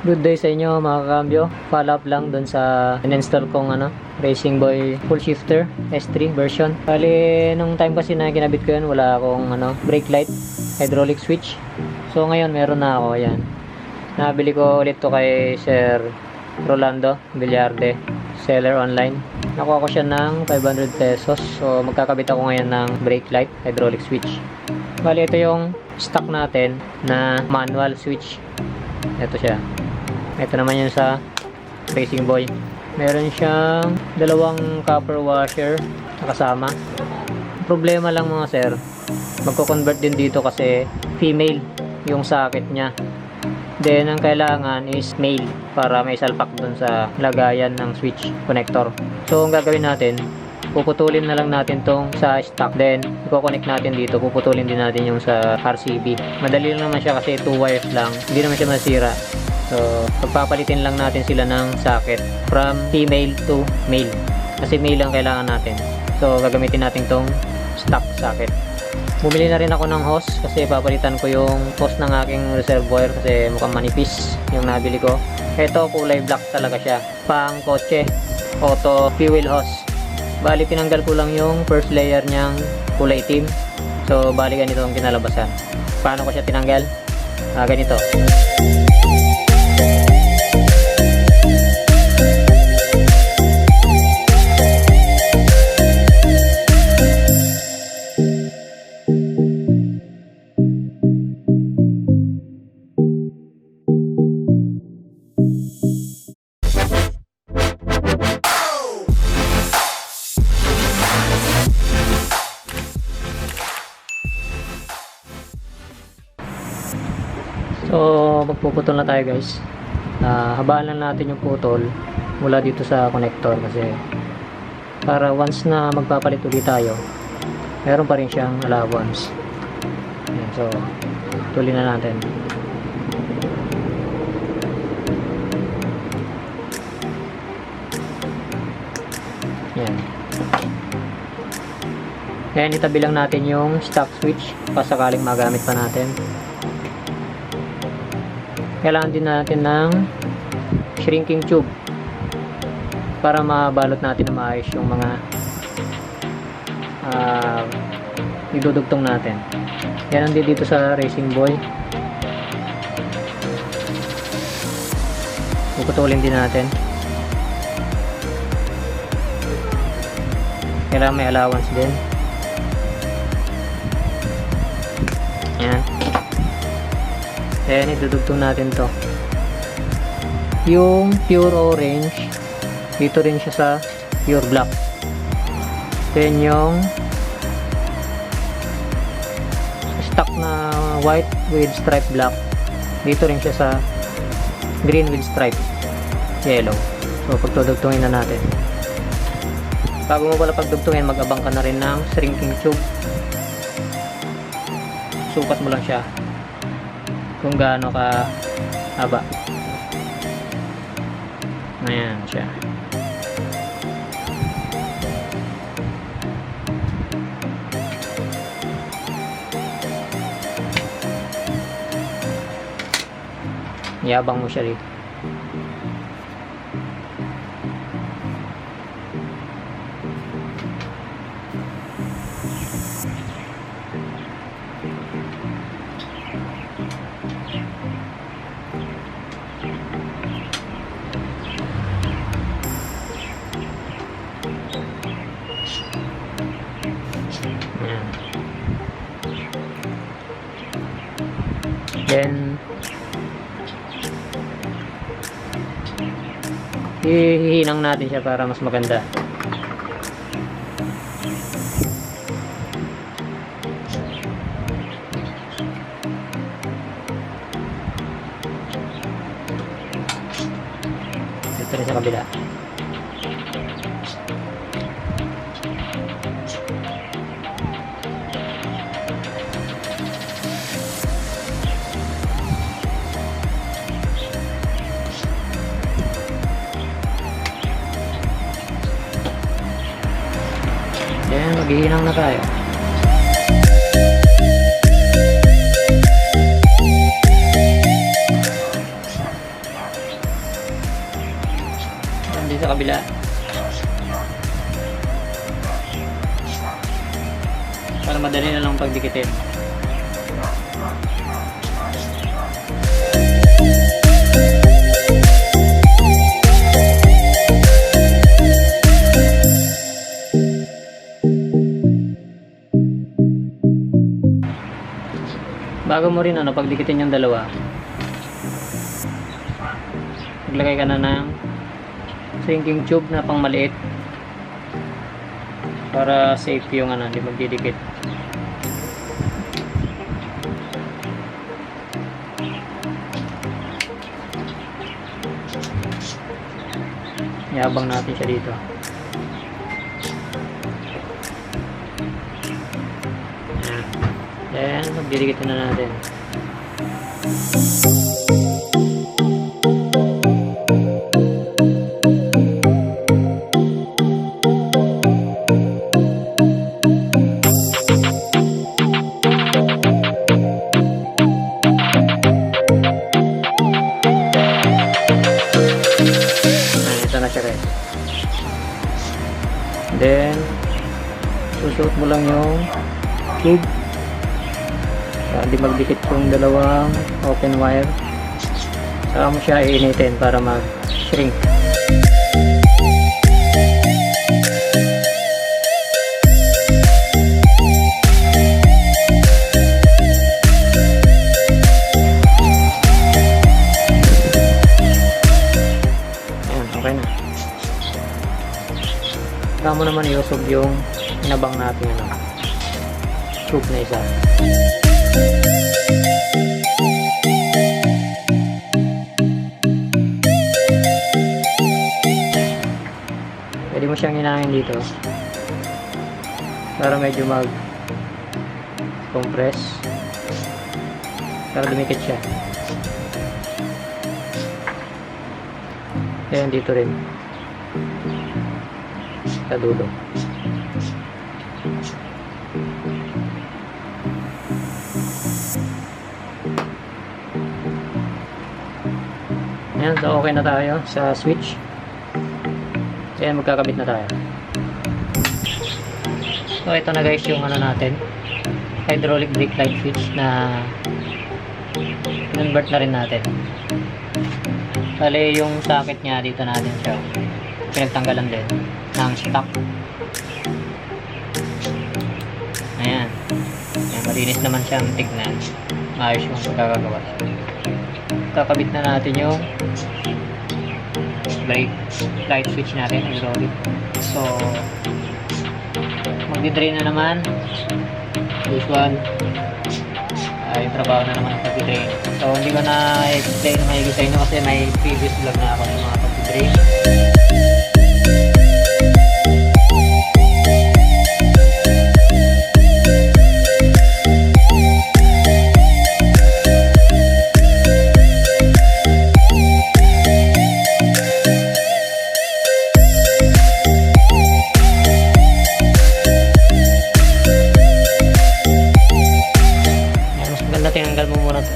Good day sa inyo mga Kambyo. Follow up lang dun sa in-install kong Racing Boy full shifter S3 version. Bali nung time kasi na kinabit ko yun, wala akong brake light, hydraulic switch. So ngayon meron na ako. Ayan, nabili ko ulit to kay Sir Rolando Villarde, seller online. Nakuha ko siya ng 500 pesos. So magkakabit ako ngayon ng brake light, hydraulic switch. Bali ito yung stock natin na manual switch. Ito siya. Ito naman yun sa Racing Boy. Meron siyang dalawang copper washer na kasama. Problema lang mga sir, magko-convert din dito kasi female yung socket niya. Then ang kailangan is male para may salpak dun sa lagayan ng switch connector. So ang gagawin natin, puputulin na lang natin tong sa stock, then i-connect natin dito, puputulin din natin yung sa RCB. Madali lang naman siya kasi 2 wires lang, hindi naman siya masira. So pagpapalitin lang natin sila ng socket from female to male kasi male ang kailangan natin. So gagamitin natin tong stock socket. Bumili na rin ako ng hose kasi papalitan ko yung hose ng aking reservoir kasi mukhang manipis yung nabili ko. Ito kulay black talaga siya, pang kotse, auto fuel hose. Bali tinanggal ko lang yung first layer niyang kulay itim. So bali ganito ang kinalabasan. Paano ko siya tinanggal? Ganito. So magpuputol na tayo guys. Habaan lang natin yung putol mula dito sa connector kasi para once na magpapalit ulit tayo, meron pa rin siyang allowance. Ayan, so tuloy na natin. Ayan. Ayan, itabi lang natin yung stock switch pasakaling magamit pa natin. Kailangan din natin ng shrinking tube para mabalot natin na maayos yung mga idudugtong natin. Yan ang dito sa Racing Boy. Puputulin din natin. Kailangan may allowance din. Yan. Ayan, idudugtong natin to. Yung pure orange, dito rin siya sa pure black. Then yung stock na white with stripe black, dito rin siya sa green with stripe yellow. So pagtudugtungin na natin. Bago mo pala pagdugtungin, mag-abang ka na rin ng shrinking tube. Sukat mo lang siya kung gaano ka haba. Ayan siya. Yabang mo siya rito. Then hihinang natin siya para mas maganda. Dito rin sa kabila. Ayan, maghihinang na tayo. kabila. Para madali na lang pagdikitin. Bago mo rin pagdikitin yung dalawa, maglagay ka na ng sinking tube na pang maliit para safe yung hindi magdidikit. Iabang natin siya dito. Then, magdidikit na natin. Ito na siya guys. Then, susuot mo lang yung tube. Hindi magdikit yung dalawang open wire. Saka mo siya iinitin para mag-shrink. Ayan, okay na. Saka mo naman iusog yung inabang natin tube na isa. Pwede mo siyang hinangin dito para medyo mag-compress para dumikit siya. Ayan dito rin sa dulo. Ayan, so okay na tayo sa switch. Ayan, magkakabit na tayo. So ito na guys yung natin, hydraulic brake light switch na convert na rin natin. Bale yung socket nya dito natin siya pinagtanggalan din ng stock. Ayan, malinis naman siyang tignan, maayos yung pagkakagawa. Kakabit na natin yung brake light switch natin, hydraulic. So magdi-drain na naman. Usual yung trabaho na naman pag-drain. So hindi ko na explain maigi sa inyo kasi may previous vlog na ako ng mga pag-drain.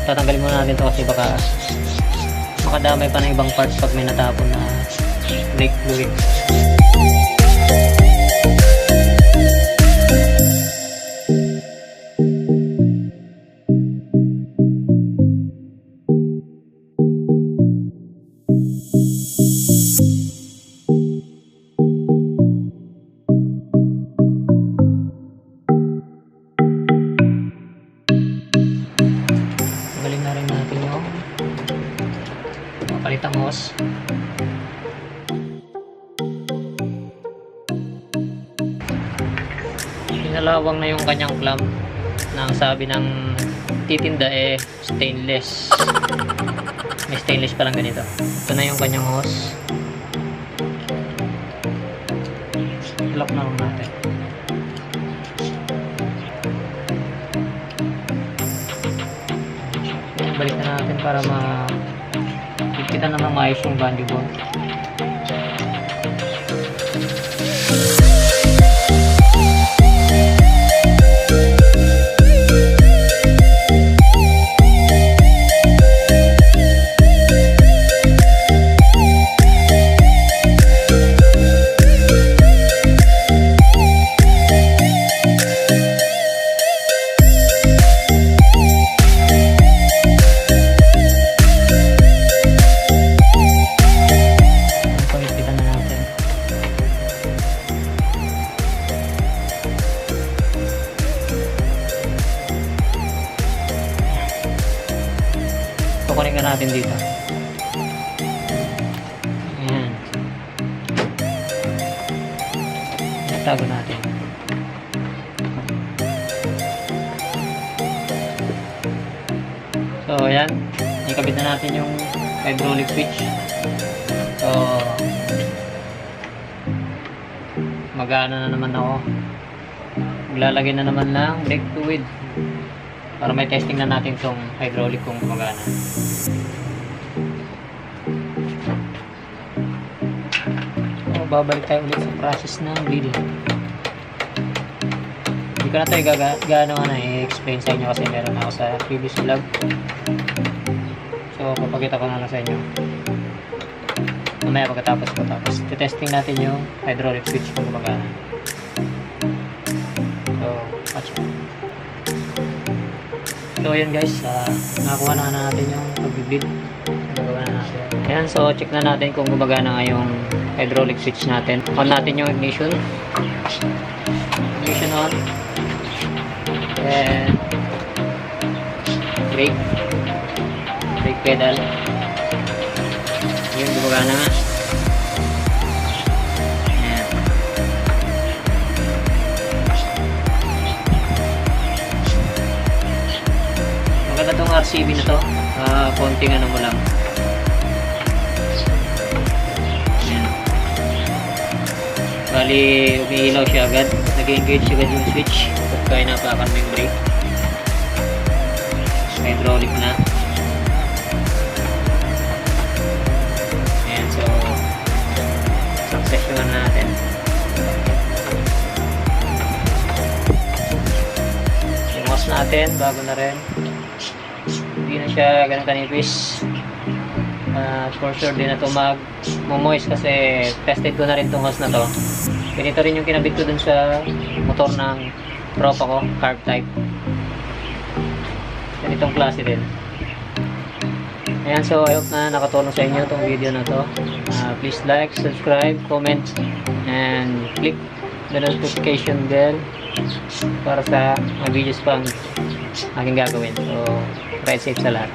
Tatanggalin muna natin ito kasi baka makadamay pa ng ibang parts pag may natapon na brake fluid. Palitang hose. Pinalawang na yung kanyang clamp na ang sabi ng titinda stainless. May stainless pa lang ganito. Ito na yung kanyang hose. Lock na lang natin. Balik na natin para kita naman maayos yung banjo board. dito. Ayan. Tago natin. So ayan, ikabit na natin yung hydraulic switch. So mag-aano na naman ako, maglalagay na naman ng brake fluid para may testing na natin itong hydraulic kung gumagana. So babalik tayo ulit sa process ng bleeding. Hindi ko na tayo gaano i-explain sa inyo kasi meron ako sa previous vlog. So papakita ko na lang sa inyo mamaya pagkatapos ko. Tapos testing natin yung hydraulic switch kung gumagana. So watch it. So ayan guys, nakakuha na natin yung pag-bleed. Nagawa na natin. Ayan, so check na natin kung gumagana nga yung hydraulic switch natin. On natin yung ignition. Ignition on. And brake pedal. Yun, gumagana nga. Ayan. Maganda tong RCB na to. Konting ano mo lang. Ayan. Bali, umiilaw siya agad. Nag-engage agad yung switch. Pagka inapakan mo yung brake. Hydraulic na. Ayan, so success yung natin. Yung hose natin, bago na rin. Hindi na siya ganun kanipis. For sure din na ito mag-moist kasi tested ko na rin itong hose na to. Ganito rin yung kinabit ko dun sa motor ng tropa ko, carb type. Ganitong klase din. Ayan, so I hope na nakatulong sa inyo itong video na to. Please like, subscribe, comment, and click the notification bell para sa mga videos pang aking gagawin. So, ride safe sa lahat.